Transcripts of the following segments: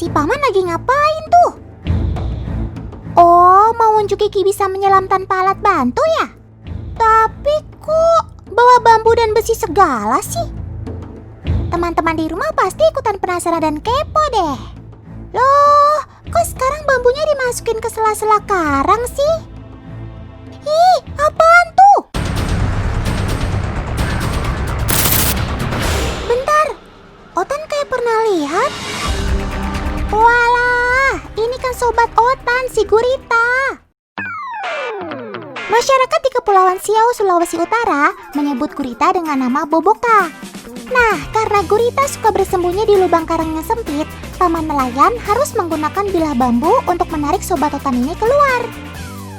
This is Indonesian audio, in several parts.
si paman lagi ngapain tuh? Oh, mau unjuk gigi bisa menyelam tanpa alat bantu ya? Tapi kok bawa bambu dan besi segala sih? Teman-teman di rumah pasti ikutan penasaran dan kepo deh. Loh, kok sekarang bambunya dimasukin ke sela-sela karang sih? Ih, apaan tuh? Bentar, Otan kayak pernah lihat. Walah, ini kan sobat Otan, si Gurita. Masyarakat di Kepulauan Siau, Sulawesi Utara menyebut gurita dengan nama Boboka. Nah, karena gurita suka bersembunyi di lubang karang yang sempit, paman nelayan harus menggunakan bilah bambu untuk menarik sobat Otan ini keluar.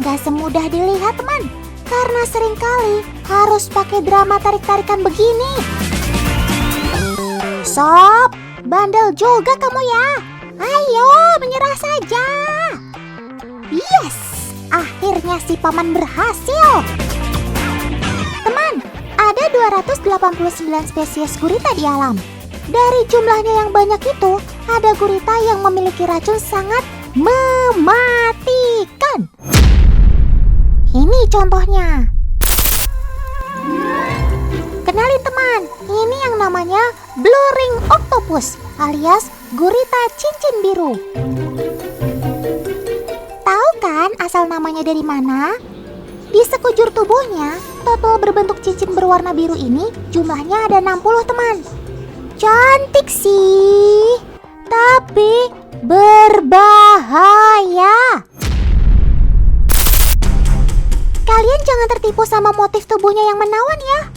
Gak semudah dilihat, teman, karena seringkali harus pakai drama tarik-tarikan begini. Sob, bandel juga kamu ya. Ayo, menyerah saja. Yes! Akhirnya si paman berhasil. Teman, ada 289 spesies gurita di alam. Dari jumlahnya yang banyak itu, ada gurita yang memiliki racun sangat mematikan. Ini contohnya. Kenalin teman, ini yang namanya Blue Ring Octopus alias gurita cincin biru. Tahu kan asal namanya dari mana? Di sekujur tubuhnya, total berbentuk cincin berwarna biru ini jumlahnya ada 60 teman. Cantik sih, tapi berbahaya. Kalian jangan tertipu sama motif tubuhnya yang menawan ya.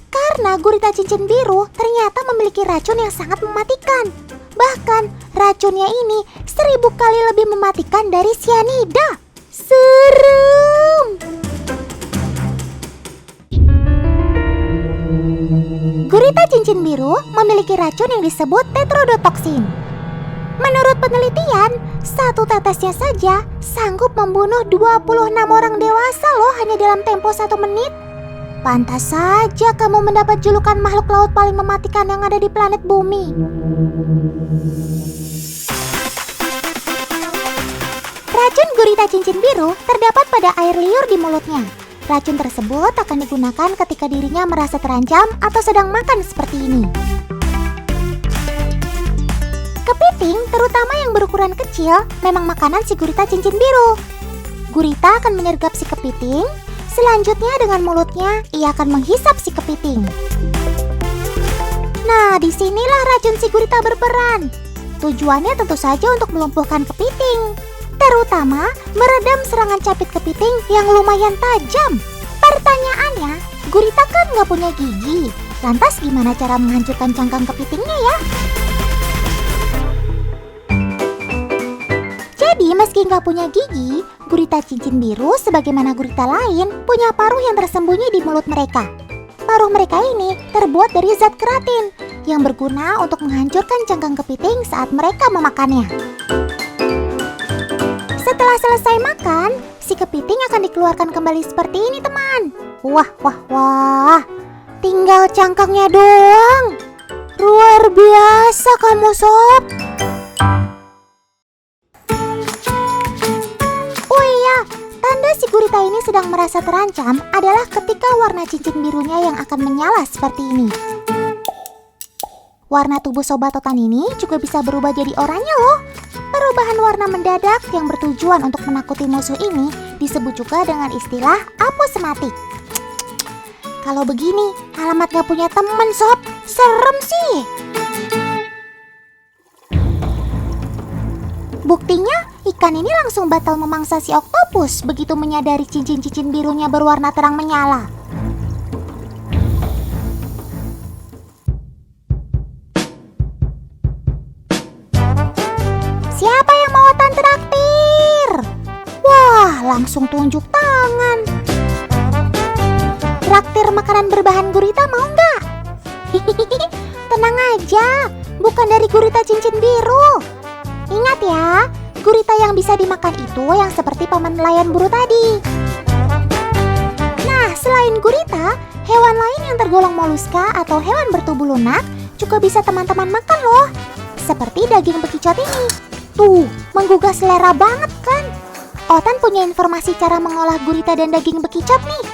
Karena gurita cincin biru ternyata memiliki racun yang sangat mematikan. Bahkan racunnya ini 1000 kali lebih mematikan dari sianida. Serem! Gurita cincin biru memiliki racun yang disebut tetrodotoksin. Menurut penelitian, satu tetesnya saja sanggup membunuh 26 orang dewasa loh hanya dalam tempo 1 menit. Pantas saja kamu mendapat julukan makhluk laut paling mematikan yang ada di planet bumi. Racun gurita cincin biru terdapat pada air liur di mulutnya. Racun tersebut akan digunakan ketika dirinya merasa terancam atau sedang makan seperti ini. Kepiting, terutama yang berukuran kecil, memang makanan si gurita cincin biru. Gurita akan menyergap si kepiting, selanjutnya dengan mulutnya ia akan menghisap si kepiting. Nah, disinilah racun si gurita berperan. Tujuannya tentu saja untuk melumpuhkan kepiting, terutama meredam serangan capit kepiting yang lumayan tajam. Pertanyaannya, gurita kan nggak punya gigi. Lantas gimana cara menghancurkan cangkang kepitingnya ya? Jadi meski nggak punya gigi, gurita cincin biru sebagaimana gurita lain punya paruh yang tersembunyi di mulut mereka. Paruh mereka ini terbuat dari zat keratin yang berguna untuk menghancurkan cangkang kepiting saat mereka memakannya. Setelah selesai makan, si kepiting akan dikeluarkan kembali seperti ini teman. Wah, wah, wah, tinggal cangkangnya doang. Luar biasa kamu sob. Tanda si gurita ini sedang merasa terancam adalah ketika warna cincin birunya yang akan menyala seperti ini. Warna tubuh sobat Otan ini juga bisa berubah jadi oranye loh. Perubahan warna mendadak yang bertujuan untuk menakuti musuh ini disebut juga dengan istilah aposematik. Kalau begini, alamat gak punya temen sob, serem sih. Buktinya, ikan ini langsung batal memangsa si oktopus begitu menyadari cincin-cincin birunya berwarna terang menyala. Siapa yang mau Otan traktir? Wah, langsung tunjuk tangan. Traktir makanan berbahan gurita mau nggak? Tenang aja, bukan dari gurita cincin biru. Ingat ya, gurita yang bisa dimakan itu yang seperti paman nelayan buru tadi. Nah, selain gurita, hewan lain yang tergolong moluska atau hewan bertubuh lunak juga bisa teman-teman makan loh. seperti daging bekicot ini. Tuh, menggugah selera banget kan? Otan punya informasi cara mengolah gurita dan daging bekicot nih.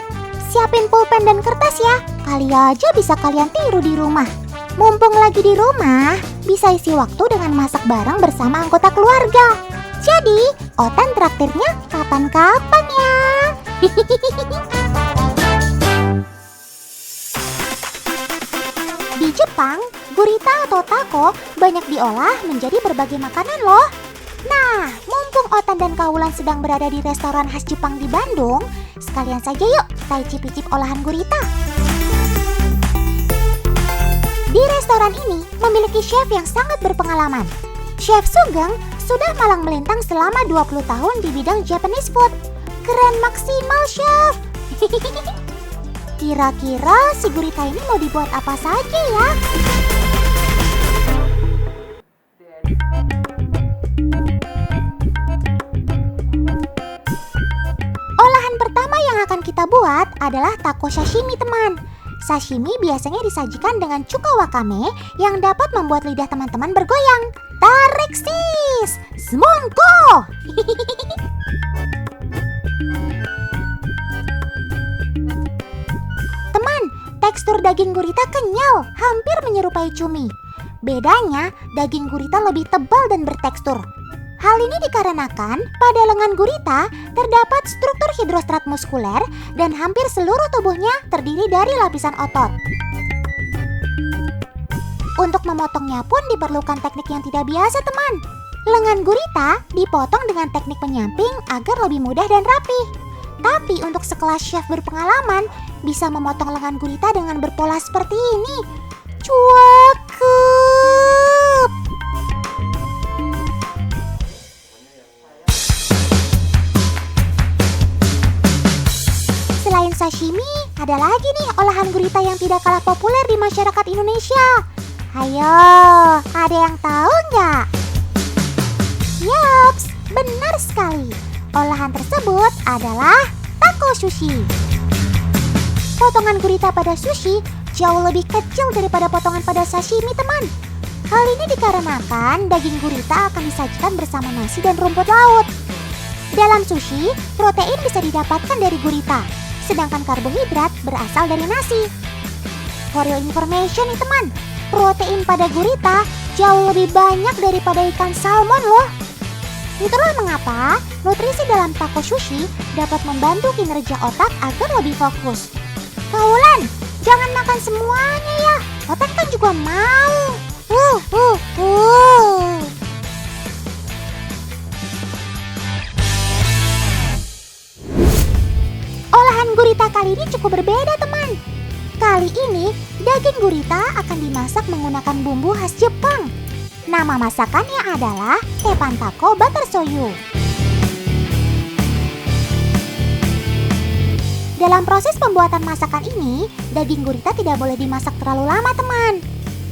Siapin pulpen dan kertas ya, kali aja bisa kalian tiru di rumah. Mumpung lagi di rumah, bisa isi waktu dengan masak bareng bersama anggota keluarga. Jadi, Otan traktirnya kapan-kapan ya. Di Jepang, gurita atau taco banyak diolah menjadi berbagai makanan loh. Nah, mumpung Otan dan Kaulan sedang berada di restoran khas Jepang di Bandung, sekalian saja yuk kita icip-icip olahan gurita. Di restoran ini memiliki chef yang sangat berpengalaman. Chef Sugeng sudah malang melintang selama 20 tahun di bidang Japanese food. Keren maksimal, Chef! Kira-kira si gurita ini mau dibuat apa saja ya? Olahan pertama yang akan kita buat adalah taco sashimi, teman. Sashimi biasanya disajikan dengan cuka wakame yang dapat membuat lidah teman-teman bergoyang. Tarik sis! Semongko! Teman, tekstur daging gurita kenyal, hampir menyerupai cumi. Bedanya, daging gurita lebih tebal dan bertekstur. Hal ini dikarenakan pada lengan gurita terdapat struktur hidrostrat muskuler dan hampir seluruh tubuhnya terdiri dari lapisan otot. Untuk memotongnya pun diperlukan teknik yang tidak biasa, teman. Lengan gurita dipotong dengan teknik penyamping agar lebih mudah dan rapi. Tapi untuk sekelas chef berpengalaman bisa memotong lengan gurita dengan berpola seperti ini. Cakep! Selain sashimi, ada lagi nih olahan gurita yang tidak kalah populer di masyarakat Indonesia. Ayo, ada yang tahu nggak? Yaps, benar sekali. Olahan tersebut adalah taco sushi. Potongan gurita pada sushi jauh lebih kecil daripada potongan pada sashimi, teman. Hal ini dikarenakan daging gurita akan disajikan bersama nasi dan rumput laut. Dalam sushi, protein bisa didapatkan dari gurita, sedangkan karbohidrat berasal dari nasi. For your information nih teman, protein pada gurita jauh lebih banyak daripada ikan salmon loh. Itulah mengapa nutrisi dalam taco sushi dapat membantu kinerja otak agar lebih fokus. Kaulan, jangan makan semuanya ya, otak kan juga mau. Olahan gurita kali ini cukup berbeda, teman. Kali ini, daging gurita akan dimasak menggunakan bumbu khas Jepang. Nama masakannya adalah teppan taco butter soyu. Dalam proses pembuatan masakan ini, daging gurita tidak boleh dimasak terlalu lama, teman.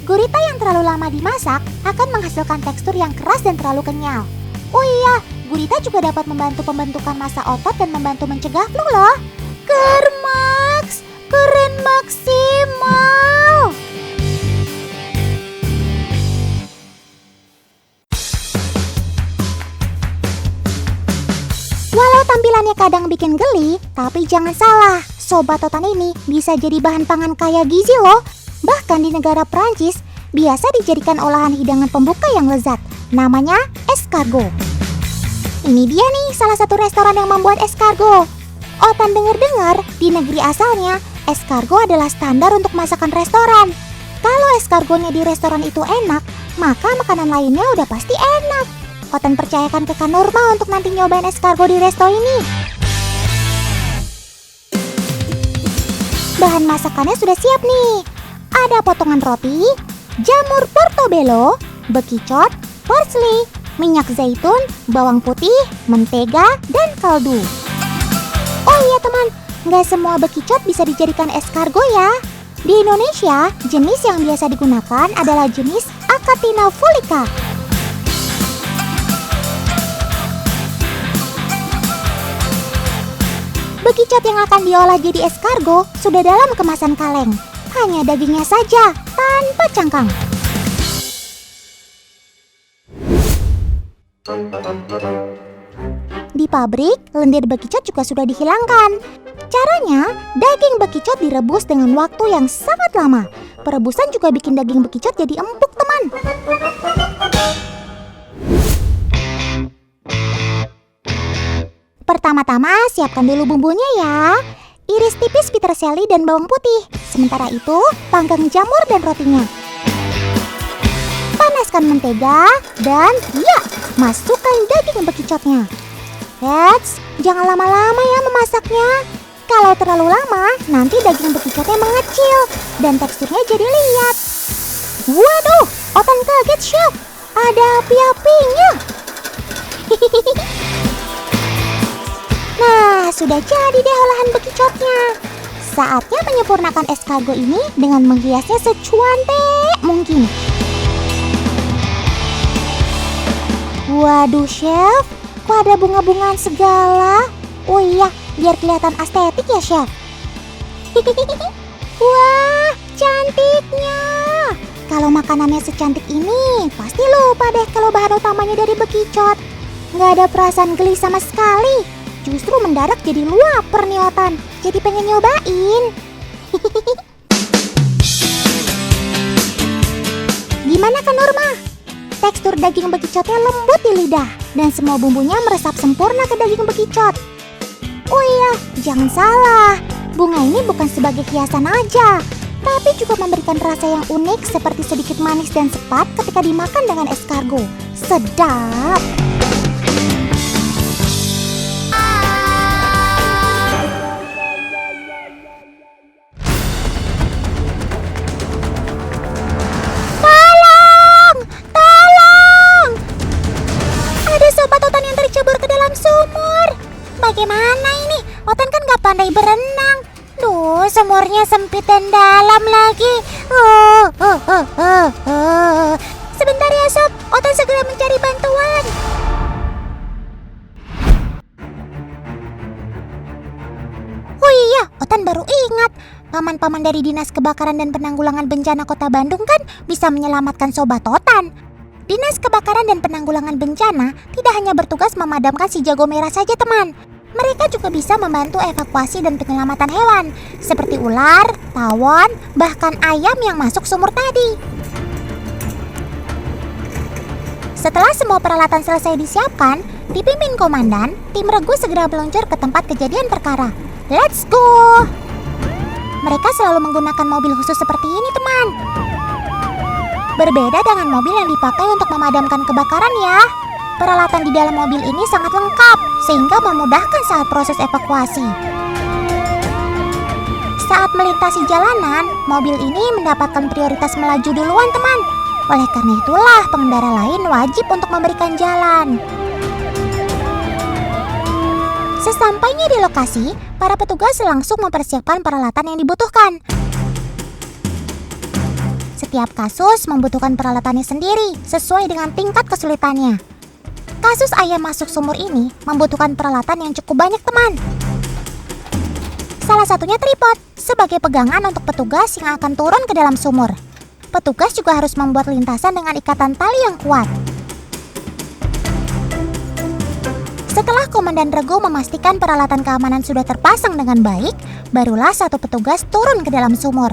Gurita yang terlalu lama dimasak akan menghasilkan tekstur yang keras dan terlalu kenyal. Oh iya, gurita juga dapat membantu pembentukan massa otot dan membantu mencegah flu loh. Kermaks, keren maksimal. Walau tampilannya kadang bikin geli, tapi jangan salah, Sobat Otan ini bisa jadi bahan pangan kaya gizi loh. Bahkan di negara Prancis, biasa dijadikan olahan hidangan pembuka yang lezat. Namanya escargot. Ini dia nih salah satu restoran yang membuat escargot. Otan dengar-dengar, di negeri asalnya, escargot adalah standar untuk masakan restoran. Kalau escargotnya di restoran itu enak, maka makanan lainnya udah pasti enak. Otan percayakan ke Kak Nurma untuk nanti nyobain escargot di resto ini. Bahan masakannya sudah siap nih. Ada potongan roti, jamur portobello, bekicot, parsley, minyak zaitun, bawang putih, mentega, dan kaldu. Oh iya teman, nggak semua bekicot bisa dijadikan escargot ya. Di Indonesia, jenis yang biasa digunakan adalah jenis Achatina fulica. Bekicot yang akan diolah jadi escargot sudah dalam kemasan kaleng. Hanya dagingnya saja, tanpa cangkang. Di pabrik, lendir bekicot juga sudah dihilangkan. Caranya, daging bekicot direbus dengan waktu yang sangat lama. Perebusan juga bikin daging bekicot jadi empuk, teman. Pertama-tama, siapkan dulu bumbunya ya. Iris tipis peterseli dan bawang putih. Sementara itu, panggang jamur dan rotinya. Panaskan mentega dan masukkan daging bekicotnya. Eits, jangan lama-lama ya memasaknya. Kalau terlalu lama, nanti daging bekicotnya mengecil dan teksturnya jadi liat. Waduh, Otan kaget, Chef. Ada api-apinya. Nah, sudah jadi deh olahan bekicotnya. Saatnya menyempurnakan escargot ini dengan menghiasnya secuantik mungkin. Waduh, Chef. Kok ada bunga-bungaan segala? Oh iya, biar kelihatan estetik ya, Chef. Wah, cantiknya. Kalau makanannya secantik ini, pasti lupa deh kalau bahan utamanya dari bekicot. Nggak ada perasaan geli sama sekali. Justru mendadak jadi lapar nih, Otan. Jadi pengen nyobain. Gimana kan, Nurma? Tekstur daging bekicotnya lembut di lidah dan semua bumbunya meresap sempurna ke daging bekicot. Oh iya, jangan salah. Bunga ini bukan sebagai hiasan aja, tapi juga memberikan rasa yang unik seperti sedikit manis dan sepat ketika dimakan dengan escargot. Sedap! Bagaimana ini? Otan kan gak pandai berenang. Duh, sumurnya sempit dan dalam lagi. Sebentar ya, Sob. Otan segera mencari bantuan. Oh iya, Otan baru ingat. Paman-paman dari Dinas Kebakaran dan Penanggulangan Bencana Kota Bandung kan bisa menyelamatkan Sobat Otan. Dinas Kebakaran dan Penanggulangan Bencana tidak hanya bertugas memadamkan si jago merah saja, teman. Mereka juga bisa membantu evakuasi dan penyelamatan hewan, seperti ular, tawon, bahkan ayam yang masuk sumur tadi. Setelah semua peralatan selesai disiapkan, dipimpin komandan, tim regu segera meluncur ke tempat kejadian perkara. Let's go! Mereka selalu menggunakan mobil khusus seperti ini, teman. Berbeda dengan mobil yang dipakai untuk memadamkan kebakaran ya. Peralatan di dalam mobil ini sangat lengkap, sehingga memudahkan saat proses evakuasi. Saat melintasi jalanan, mobil ini mendapatkan prioritas melaju duluan, teman. Oleh karena itulah, pengendara lain wajib untuk memberikan jalan. Sesampainya di lokasi, para petugas langsung mempersiapkan peralatan yang dibutuhkan. Setiap kasus membutuhkan peralatannya sendiri, sesuai dengan tingkat kesulitannya. Kasus ayam masuk sumur ini membutuhkan peralatan yang cukup banyak, teman. Salah satunya tripod, sebagai pegangan untuk petugas yang akan turun ke dalam sumur. Petugas juga harus membuat lintasan dengan ikatan tali yang kuat. Setelah Komandan Regu memastikan peralatan keamanan sudah terpasang dengan baik, barulah satu petugas turun ke dalam sumur.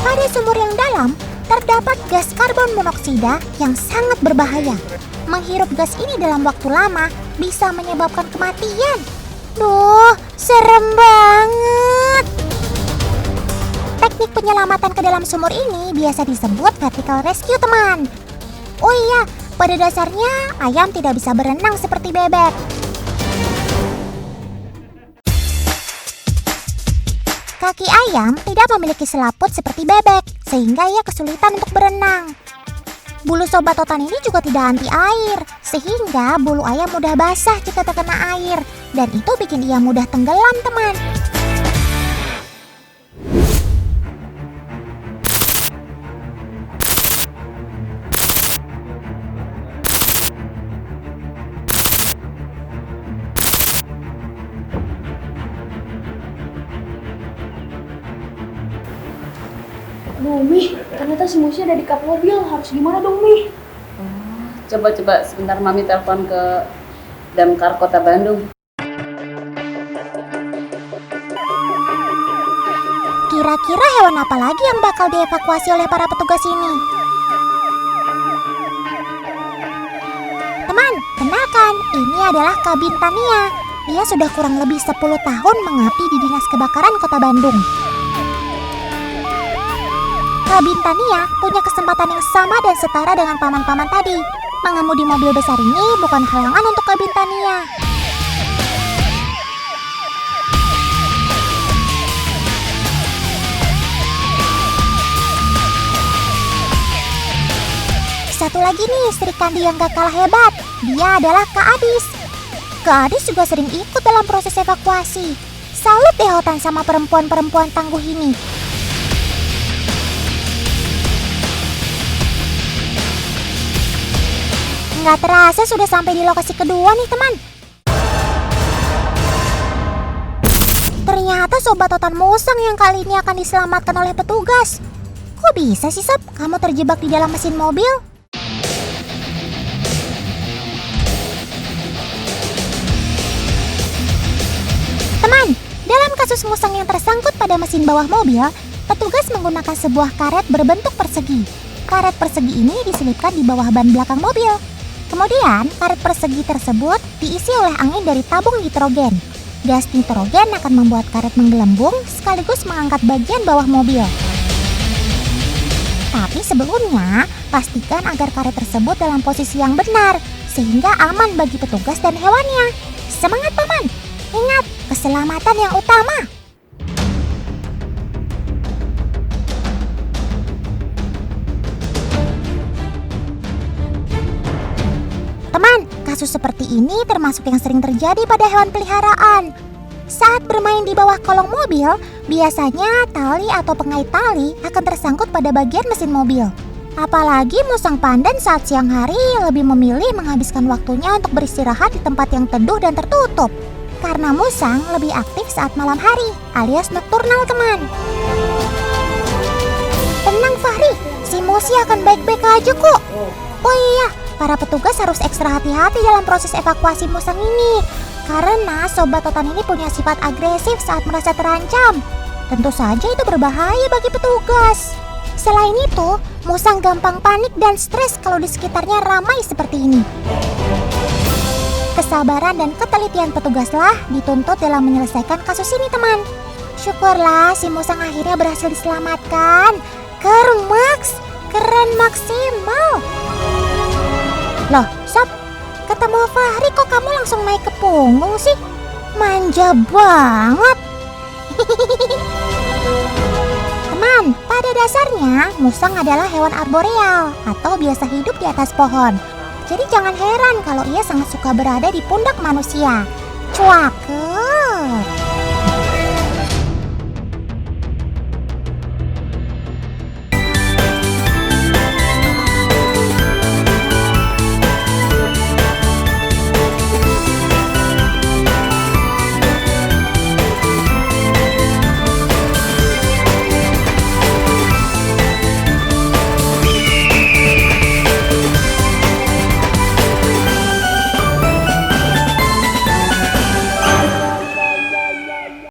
Pada sumur yang dalam, terdapat gas karbon monoksida yang sangat berbahaya. Menghirup gas ini dalam waktu lama bisa menyebabkan kematian. Duh, serem banget. Teknik penyelamatan ke dalam sumur ini biasa disebut vertical rescue, teman. Oh iya, pada dasarnya ayam tidak bisa berenang seperti bebek. Kaki ayam tidak memiliki selaput seperti bebek, sehingga ia kesulitan untuk berenang. Bulu sobat totan ini juga tidak anti air, sehingga bulu ayam mudah basah jika terkena air, dan itu bikin ia mudah tenggelam, teman. Aduh, Mi, ternyata si Musi ada di kap mobil. Harus gimana dong, Mi? Coba sebentar Mami telepon ke Damkar Kota Bandung. Kira-kira hewan apa lagi yang bakal dievakuasi oleh para petugas ini? Teman, kenalkan, ini adalah Kabin Tania. Dia sudah kurang lebih 10 tahun mengabdi di Dinas Kebakaran Kota Bandung. Kabin Tania punya kesempatan yang sama dan setara dengan paman-paman tadi. Mengemudi mobil besar ini bukan halangan untuk Kabin Tania. Satu lagi nih, Sri Kandi yang gak kalah hebat. Dia adalah Kak Adis. Kak Adis juga sering ikut dalam proses evakuasi. Salut deh Hotan sama perempuan-perempuan tangguh ini. Nggak terasa sudah sampai di lokasi kedua nih, teman. Ternyata sobat totan musang yang kali ini akan diselamatkan oleh petugas. Kok bisa sih, Sob? Kamu terjebak di dalam mesin mobil? Teman, dalam kasus musang yang tersangkut pada mesin bawah mobil, petugas menggunakan sebuah karet berbentuk persegi. Karet persegi ini diselipkan di bawah ban belakang mobil. Kemudian, karet persegi tersebut diisi oleh angin dari tabung nitrogen. Gas nitrogen akan membuat karet menggelembung sekaligus mengangkat bagian bawah mobil. Tapi sebelumnya, pastikan agar karet tersebut dalam posisi yang benar, sehingga aman bagi petugas dan hewannya. Semangat, Paman! Ingat, keselamatan yang utama! Kasus seperti ini termasuk yang sering terjadi pada hewan peliharaan. Saat bermain di bawah kolong mobil, biasanya tali atau pengait tali akan tersangkut pada bagian mesin mobil. Apalagi musang pandan saat siang hari lebih memilih menghabiskan waktunya untuk beristirahat di tempat yang teduh dan tertutup. Karena musang lebih aktif saat malam hari, alias nokturnal, teman. Tenang Fahri, si Musi akan baik-baik aja kok. Oh iya, para petugas harus ekstra hati-hati dalam proses evakuasi musang ini. Karena sobat totan ini punya sifat agresif saat merasa terancam. Tentu saja itu berbahaya bagi petugas. Selain itu, musang gampang panik dan stres kalau di sekitarnya ramai seperti ini. Kesabaran dan ketelitian petugaslah dituntut dalam menyelesaikan kasus ini, teman. Syukurlah si musang akhirnya berhasil diselamatkan. Keren maksimal. Loh, Sob, ketemu Fahri kok kamu langsung naik ke punggung sih? Manja banget. Teman, pada dasarnya musang adalah hewan arboreal atau biasa hidup di atas pohon. Jadi jangan heran kalau ia sangat suka berada di pundak manusia. Cuaker.